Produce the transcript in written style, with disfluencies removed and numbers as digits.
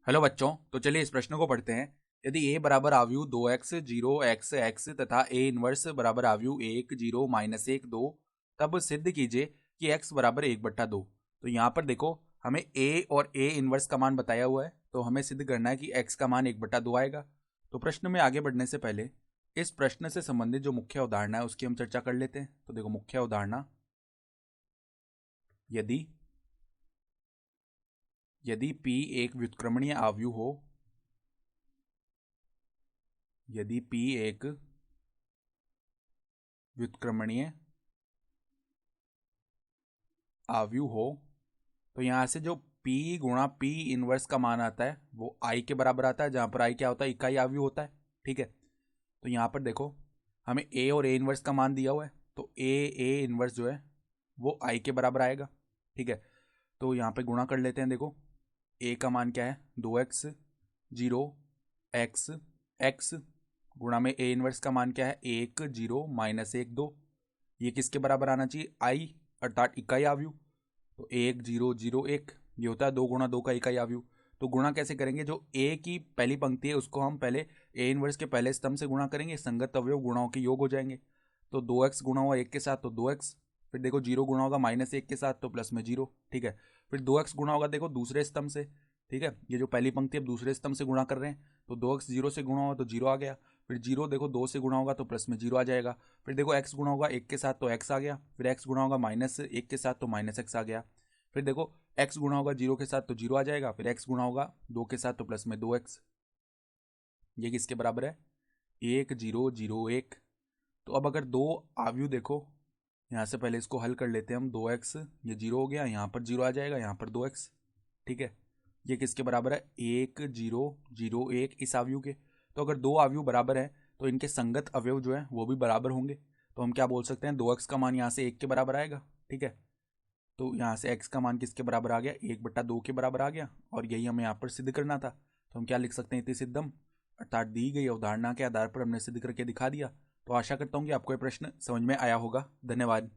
Hello बच्चों, तो चलिए इस प्रश्न को पढ़ते हैं। यदि a बराबर आव्यूह 2x 0 x x तथा a इनवर्स बराबर आव्यूह 1 0 -1 2, तब सिद्ध कीजिए कि x बराबर 1/2। तो यहाँ पर देखो, हमें a और a इनवर्स का मान बताया हुआ है, तो हमें सिद्ध करना है कि x का मान 1/2 आएगा। तो प्रश्न में आगे बढ़ने से पहले इस प्रश्न से संबंधित जो मुख्य अवधारणा है उसकी हम चर्चा कर लेते हैं। तो देखो, मुख्य अवधारणा, यदि यदि p एक व्युत्क्रमणीय आव्यूह हो, यदि p एक व्युत्क्रमणीय आव्यूह हो, तो यहां से जो p गुणा p इनवर्स का मान आता है वो i के बराबर आता है, जहां पर i क्या होता है, इकाई आव्यूह होता है। ठीक है, तो यहां पर देखो, हमें a और a इनवर्स का मान दिया हुआ है, तो a इनवर्स जो है वो i के बराबर आएगा। ठीक है, तो यहाँ पे गुणा कर लेते हैं। देखो, a का मान क्या है, 2x 0 x x, गुणा में a इनवर्स का मान क्या है, 1 0 -1 2। ये किसके बराबर आना चाहिए, i, अर्थात इकाई आव्यूह। तो 1 0 0 1, ये होता है 2 गुणा 2 का इकाई आव्यूह। तो गुणा कैसे करेंगे, जो a की पहली पंक्ति है उसको हम पहले a इनवर्स के पहले स्तंभ से गुणा करेंगे, संगत अवयव गुणाओं के योग हो जाएंगे। तो 2x गुणा हुआ 1 के साथ तो 2x, फिर देखो 0 गुणा होगा -1 के साथ तो प्लस में 0। ठीक है, फिर 2x गुणा होगा देखो दूसरे स्तंभ से। ठीक है, ये जो पहली पंक्ति अब दूसरे स्तंभ से गुणा कर रहे हैं, तो 2x 0 से गुणा होगा तो 0 आ गया। फिर 0 देखो 2 से गुणा होगा तो प्लस में 0 आ जाएगा। फिर देखो x गुणा होगा 1 के साथ तो x आ गया, फिर x गुणा होगा -1 के साथ तो -x आ गया। फिर देखो, x गुणा होगा 0 के साथ तो 0 आ जाएगा, फिर x गुणा होगा 2 के साथ तो प्लस में 2x। ये किसके बराबर है, 1 0 0 1। तो अब अगर दो आव्यूह देखो, यहाँ से पहले इसको हल कर लेते हैं हम। 2x, ये 0 हो गया, यहाँ पर 0 आ जाएगा, यहाँ पर 2x। ठीक है, ये किसके बराबर है, 1 0 0 1, इस आव्यूह के। तो अगर दो आव्यूह बराबर हैं तो इनके संगत अवयव जो है वो भी बराबर होंगे। तो हम क्या बोल सकते हैं, 2x का मान यहाँ से 1 के बराबर आएगा। ठीक है, तो यहाँ से x का मान किसके बराबर आ गया, 1/2 के बराबर आ गया, और यही हमें यहाँ पर सिद्ध करना था। तो हम क्या लिख सकते हैं, इति सिद्धम, अर्थात दी गई अवधारणा के आधार पर हमने सिद्ध करके दिखा दिया। तो आशा करता हूँ कि आपको ये प्रश्न समझ में आया होगा। धन्यवाद।